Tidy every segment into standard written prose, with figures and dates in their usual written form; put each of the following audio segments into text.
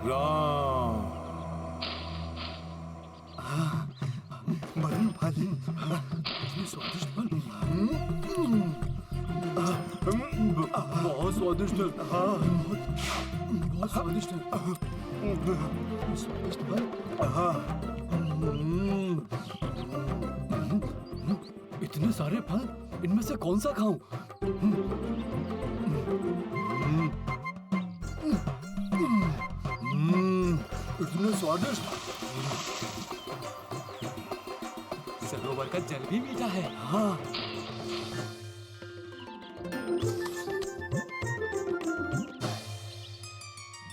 राम। बड़े भाले इतने स्वादिष्ट फल। बहुत स्वादिष्ट है। बहुत स्वादिष्ट है। स्वादिष्ट फल। इतने सारे फल, इनमें से कौन सा खाऊं? इतने स्वादिष्ट। सरोवर का जल भी मीठा है। हाँ।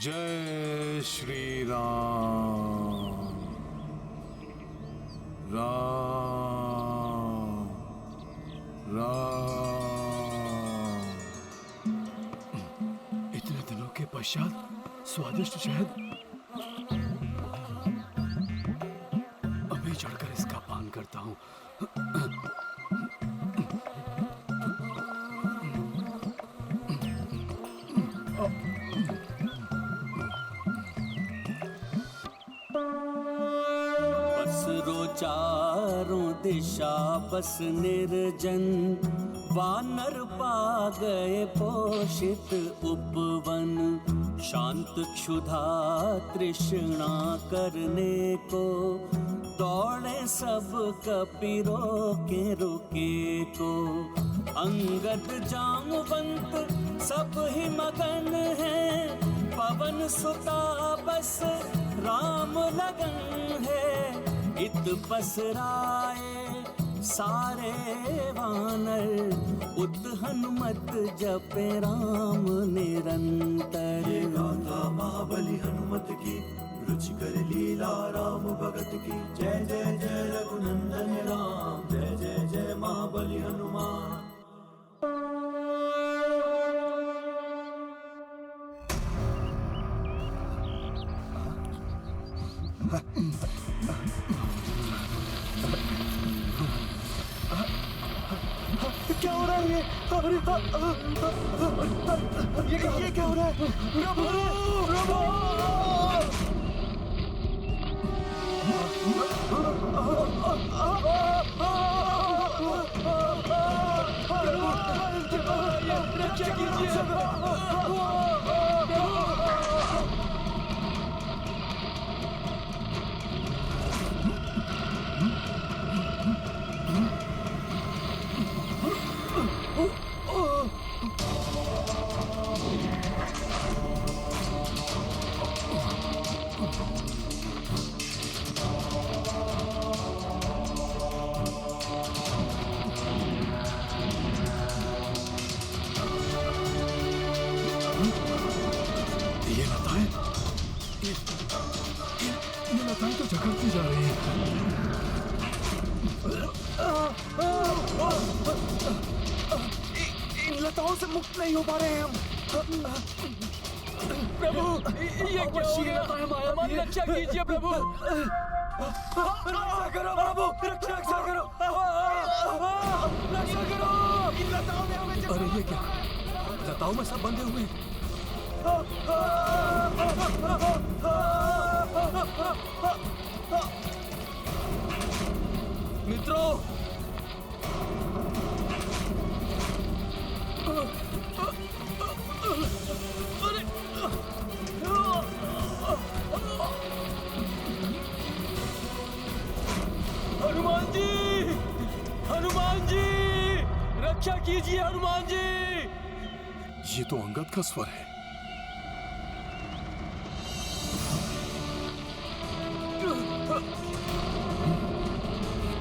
जय श्री राम। राम राम। इतने दिनों के पश्चात स्वादिष्ट शहद। अभी चढ़कर इसका पान करता हूँ। बसरो चारों दिशा बस निर्जन, वानर पा गए पोषित उपवन। शांत क्षुधा तृष्णा करने को, दौड़े सब कपिरों के रुके को। अंगद जामवंत सब ही मगन है, पवन सुता बस राम लगन है। इत पसराए सारे वानर, उत हनुमत जपे राम निरंतर। ये गाथा महाबली हनुमत की, रुचिकर लीला राम भगत की। जय जय जय रघुनंदन राम, जय जय जय महाबली हनुमान। क्या हो रहा है ये? अरे ये क्या हो रहा है? प्रभु प्रभु। रक्षा कीजिए। ये लताएं तो झकड़ती जा रही है। इन लताओं से मुक्त नहीं हो पा रहे हैं हम। प्रभु, ये क्या हो गया? हमारी रक्षा कीजिए प्रभु। रक्षा करो प्रभु, रक्षा करो, रक्षा करो। इन लताओं में हमें। अरे ये क्या? लताओं में सब बंधे हुए हैं। मित्रों, हनुमान जी, हनुमान जी, रक्षा कीजिए हनुमान जी। ये तो अंगद का स्वर है।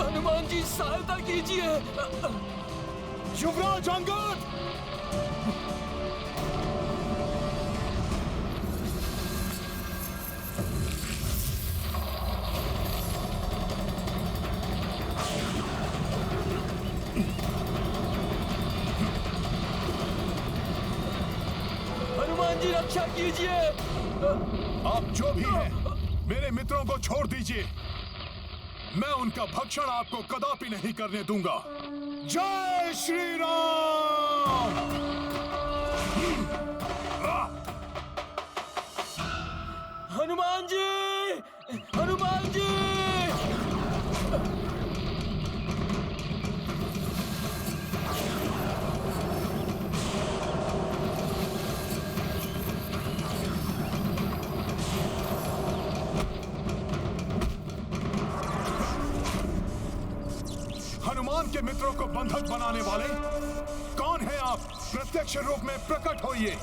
हनुमान जी, सहायता कीजिए। युवराज अंगद! हनुमान जी, रक्षा कीजिए। आप जो भी हैं, मेरे मित्रों को छोड़ दीजिए। मैं उनका भक्षण आपको कदापि नहीं करने दूंगा। जय श्री राम। मित्रों को बंधक बनाने वाले कौन है आप? प्रत्यक्ष रूप में प्रकट होइए,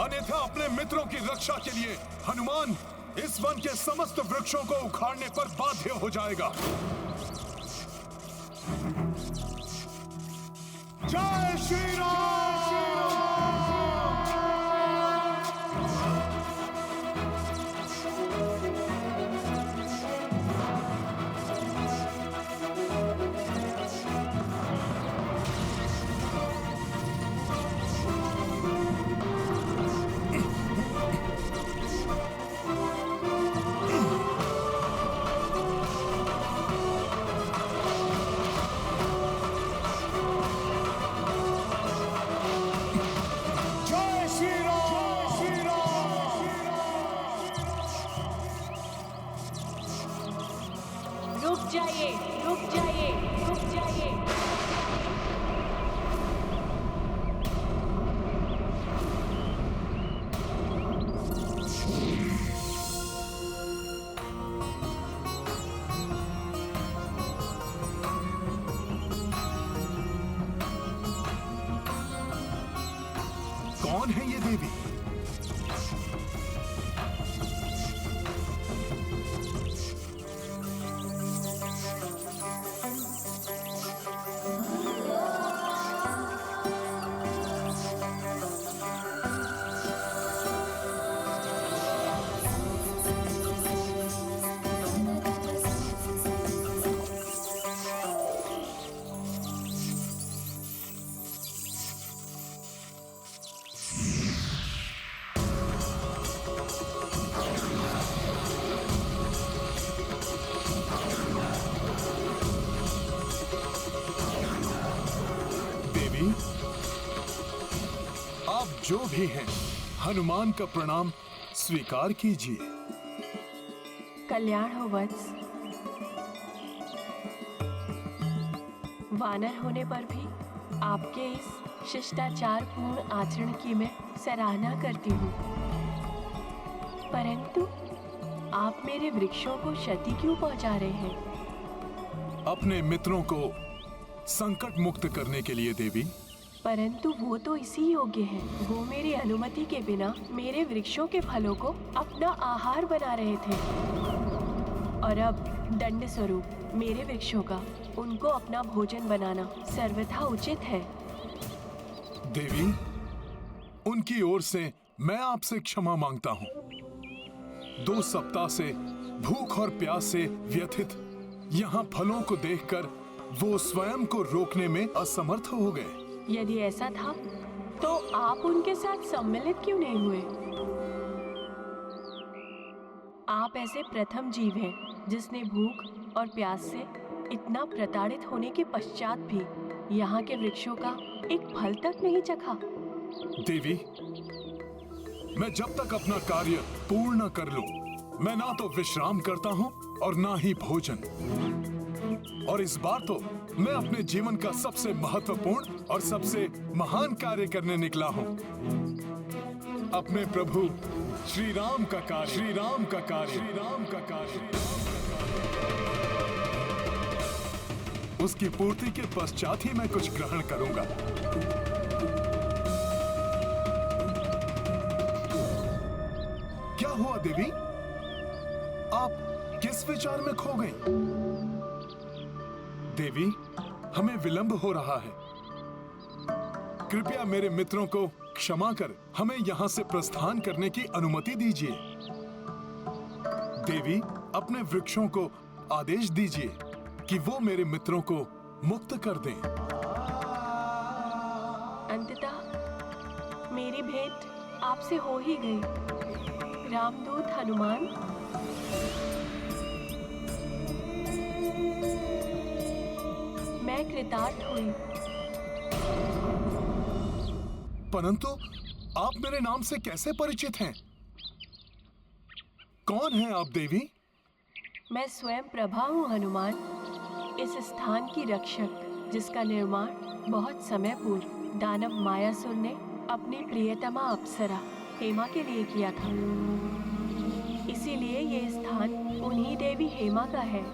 अन्यथा अपने मित्रों की रक्षा के लिए हनुमान इस वन के समस्त वृक्षों को उखाड़ने पर बाध्य हो जाएगा। जय श्री राम। रुक जाइए, रुक जाइए, रुक जाइए। कौन है ये देवी? आप जो भी हैं, हनुमान का प्रणाम स्वीकार कीजिए। कल्याण हो वत्स। वानर होने पर भी आपके इस शिष्टाचार पूर्ण आचरण की मैं सराहना करती हूँ, परंतु आप मेरे वृक्षों को क्षति क्यों पहुँचा रहे हैं? अपने मित्रों को संकट मुक्त करने के लिए देवी। परंतु वो तो इसी योग्य है। वो मेरी अनुमति के बिना मेरे वृक्षों के फलों को अपना आहार बना रहे थे, और अब दंड स्वरूप मेरे वृक्षों का उनको अपना भोजन बनाना सर्वथा उचित है। देवी, उनकी ओर से मैं आपसे क्षमा मांगता हूँ। 2 सप्ताह से भूख और प्यास से व्यथित यहाँ फलों को देखकर वो स्वयं को रोकने में असमर्थ हो गए। यदि ऐसा था तो आप उनके साथ सम्मिलित क्यों नहीं हुए? आप ऐसे प्रथम जीव हैं जिसने भूख और प्यास से इतना प्रताड़ित होने के पश्चात भी यहाँ के वृक्षों का एक फल तक नहीं चखा। देवी, मैं जब तक अपना कार्य पूर्ण न कर लूं, मैं ना तो विश्राम करता हूँ और ना ही भोजन। और इस बार तो मैं अपने जीवन का सबसे महत्वपूर्ण और सबसे महान कार्य करने निकला हूँ। अपने प्रभु श्री राम का कार्य, श्री राम का कार्य, श्री राम का कार्य। उसकी पूर्ति के पश्चात ही मैं कुछ ग्रहण करूंगा। क्या हुआ देवी? आप किस विचार में खो गई? देवी, हमें विलंब हो रहा है। कृपया मेरे मित्रों को क्षमा कर हमें यहाँ से प्रस्थान करने की अनुमति दीजिए। देवी, अपने वृक्षों को आदेश दीजिए कि वो मेरे मित्रों को मुक्त कर दें। अंततः मेरी भेंट आपसे हो ही गई, रामदूत हनुमान। मैं कृतार्थ हुई। परंतु आप मेरे नाम से कैसे परिचित हैं? कौन हैं आप देवी? मैं स्वयं प्रभा हूँ हनुमान, इस स्थान की रक्षक, जिसका निर्माण बहुत समय पूर्व दानव मायासुर ने अपनी प्रियतमा अप्सरा हेमा के लिए किया था। इसीलिए ये स्थान उन्हीं देवी हेमा का है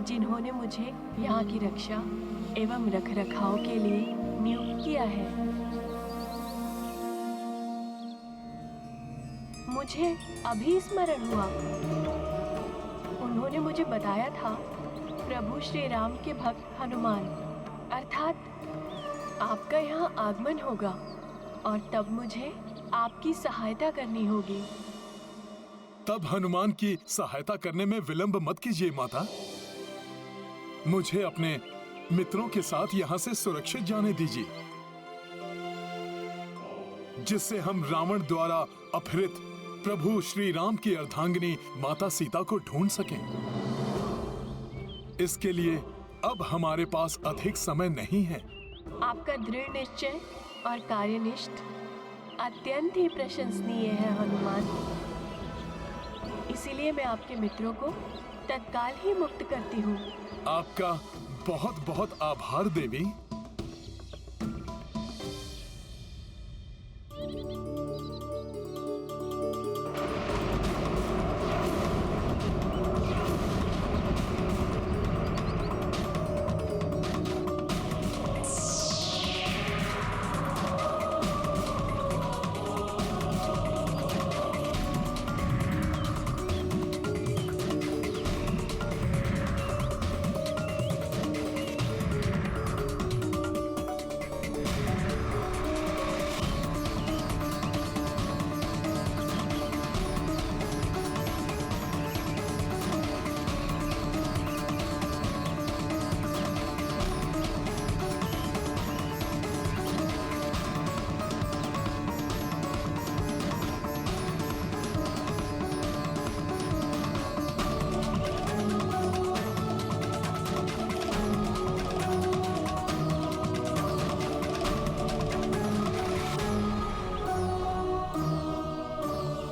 जिन्होंने मुझे यहाँ की रक्षा एवं रखरखाव के लिए नियुक्त किया है। मुझे अभी स्मरण हुआ, उन्होंने मुझे बताया था प्रभु श्री राम के भक्त हनुमान अर्थात आपका यहाँ आगमन होगा और तब मुझे आपकी सहायता करनी होगी। तब हनुमान की सहायता करने में विलंब मत कीजिए माता। मुझे अपने मित्रों के साथ यहाँ से सुरक्षित जाने दीजिए, जिससे हम रावण द्वारा अपहृत प्रभु श्री राम की अर्धांगिनी माता सीता को ढूंढ सकें। इसके लिए अब हमारे पास अधिक समय नहीं है। आपका दृढ़ निश्चय और कार्यनिष्ठ अत्यंत ही प्रशंसनीय है हनुमान। इसीलिए मैं आपके मित्रों को तत्काल ही मुक्त करती हूँ। आपका बहुत बहुत आभार देवी।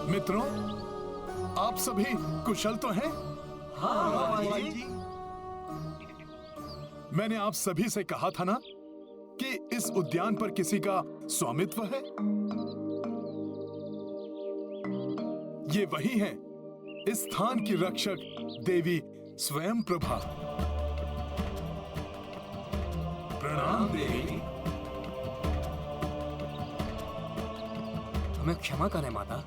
मित्रों, आप सभी कुशल तो हैं? हाँ जी। मैंने आप सभी से कहा था ना कि इस उद्यान पर किसी का स्वामित्व है। ये वही है, इस स्थान की रक्षक देवी स्वयं प्रभा। प्रणाम देवी। हमें क्षमा करें माता।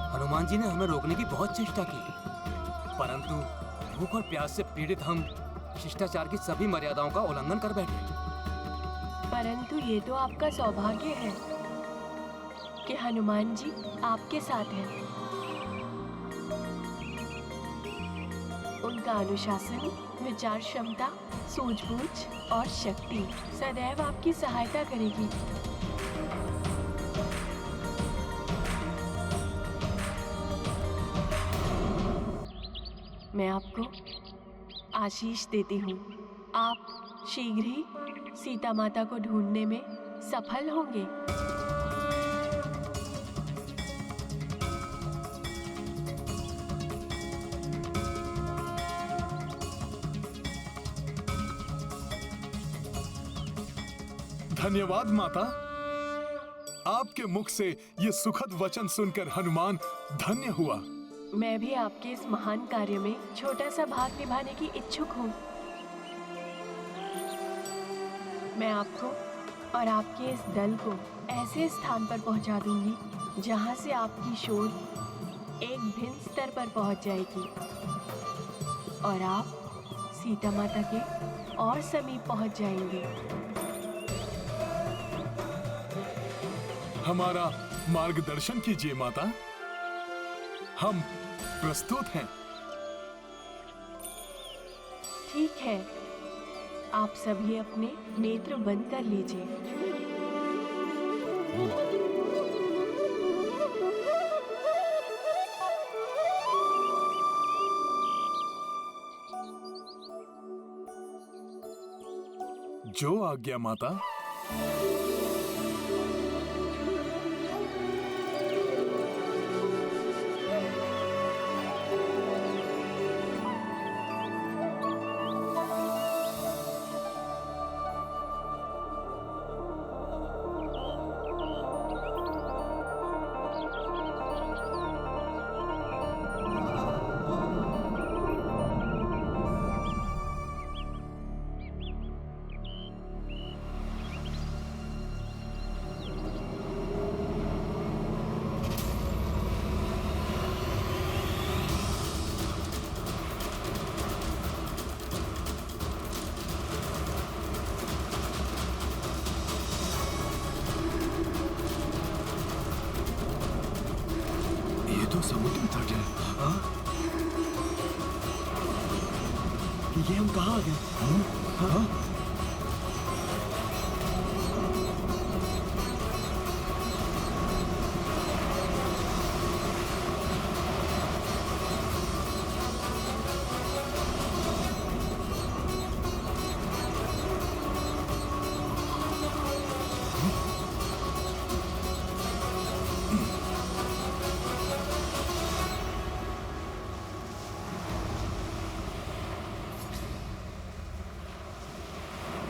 हनुमान जी ने हमें रोकने की बहुत चेष्टा की, परंतु भूख और प्यास से पीड़ित हम शिष्टाचार की सभी मर्यादाओं का उल्लंघन कर बैठे। परंतु ये तो आपका सौभाग्य है कि हनुमान जी आपके साथ हैं। उनका अनुशासन, विचार क्षमता, सूझबूझ और शक्ति सदैव आपकी सहायता करेगी। मैं आपको आशीष देती हूँ। आप शीघ्र ही सीता माता को ढूंढने में सफल होंगे। धन्यवाद माता। आपके मुख से ये सुखद वचन सुनकर हनुमान धन्य हुआ। मैं भी आपके इस महान कार्य में छोटा सा भाग निभाने की इच्छुक हूँ। मैं आपको और आपके इस दल को ऐसे स्थान पर पहुँचा दूंगी जहाँ से आपकी शोध एक भिन्न स्तर पर पहुँच जाएगी और आप सीता माता के और समीप पहुँच जाएंगे। हमारा मार्गदर्शन कीजिए माता, हम प्रस्तुत हैं। ठीक है, आप सभी अपने नेत्र बंद कर लीजिए। जो आज्ञा माता। तो समुद्र तट है। ये हम कहाँ आ गए?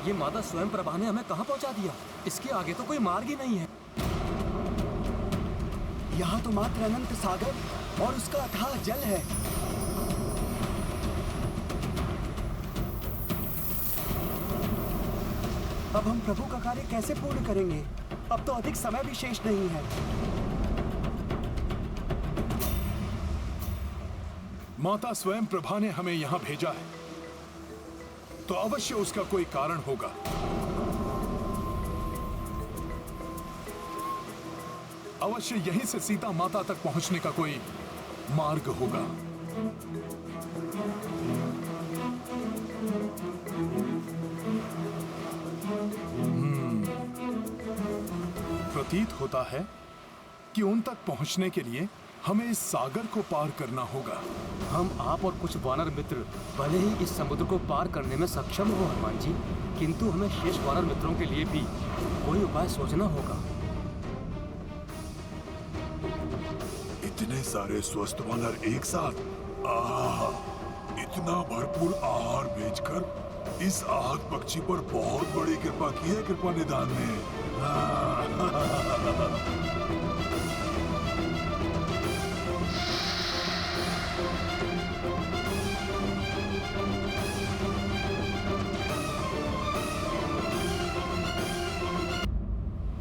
ये माता स्वयं प्रभा ने हमें कहाँ पहुँचा दिया? इसके आगे तो कोई मार्ग ही नहीं है। यहाँ तो मात्र अनंत सागर और उसका अथाह जल है। अब हम प्रभु का कार्य कैसे पूर्ण करेंगे? अब तो अधिक समय भी शेष नहीं है। माता स्वयं प्रभा ने हमें यहाँ भेजा है, तो अवश्य उसका कोई कारण होगा। अवश्य यहीं से सीता माता तक पहुंचने का कोई मार्ग होगा। प्रतीत होता है कि उन तक पहुंचने के लिए हमें इस सागर को पार करना होगा। हम, आप और कुछ वानर मित्र भले ही इस समुद्र को पार करने में सक्षम हो हनुमान जी, किंतु हमें शेष वानर मित्रों के लिए भी कोई उपाय सोचना होगा। इतने सारे स्वस्थ वानर एक साथ, आहा, इतना भरपूर आहार भेजकर इस आहत पक्षी पर बहुत बड़ी कृपा की है कृपा निधान ने।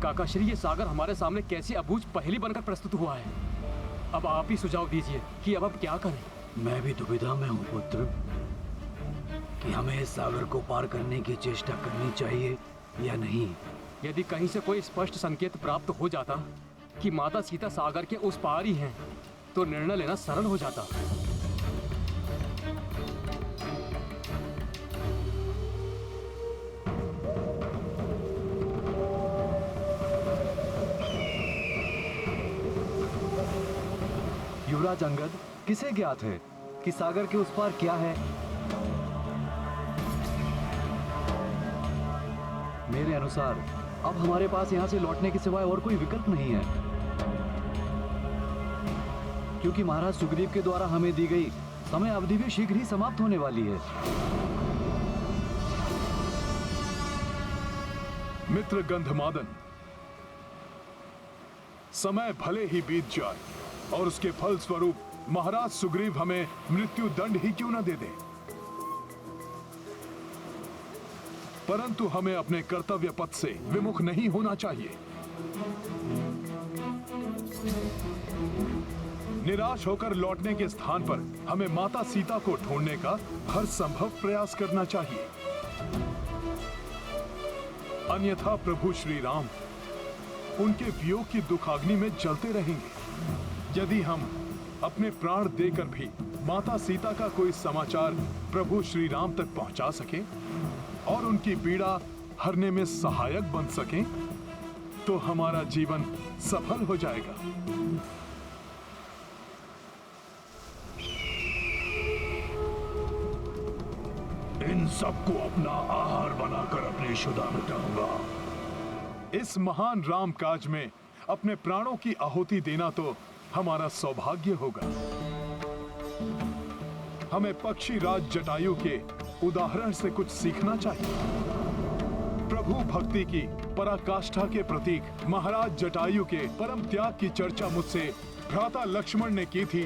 काकाश्री, ये सागर हमारे सामने कैसी अबूझ पहेली बनकर प्रस्तुत हुआ है। अब आप ही सुझाव दीजिए कि अब हम क्या करें। मैं भी दुविधा में हूँ पुत्र कि हमें इस सागर को पार करने की चेष्टा करनी चाहिए या नहीं। यदि कहीं से कोई स्पष्ट संकेत प्राप्त हो जाता कि माता सीता सागर के उस पार ही हैं, तो निर्णय लेना सरल हो जाता। युवराज अंगद, किसे ज्ञात है कि सागर के उस पार क्या है? मेरे अनुसार अब हमारे पास यहाँ से लौटने के सिवाय और कोई विकल्प नहीं है, क्योंकि महाराज सुग्रीव के द्वारा हमें दी गई समय अवधि भी शीघ्र ही समाप्त होने वाली है। मित्र गंधमादन, समय भले ही बीत जाए और उसके फल स्वरूप महाराज सुग्रीव हमें मृत्यु दंड ही क्यों न दे दे, परंतु हमें अपने कर्तव्य पथ से विमुख नहीं होना चाहिए। निराश होकर लौटने के स्थान पर हमें माता सीता को ढूंढने का हर संभव प्रयास करना चाहिए, अन्यथा प्रभु श्री राम उनके वियोग की दुखाग्नि में जलते रहेंगे। यदि हम अपने प्राण देकर भी माता सीता का कोई समाचार प्रभु श्री राम तक पहुंचा सके और उनकी पीड़ा हरने में सहायक बन सके, तो हमारा जीवन सफल हो जाएगा। इन सबको अपना आहार बनाकर अपनी क्षुधा मिटाऊंगा। इस महान राम काज में अपने प्राणों की आहुति देना तो हमारा सौभाग्य होगा। हमें पक्षी राज जटायु के उदाहरण से कुछ सीखना चाहिए। प्रभु भक्ति की पराकाष्ठा के प्रतीक महाराज जटायु के परम त्याग की चर्चा मुझसे भ्राता लक्ष्मण ने की थी,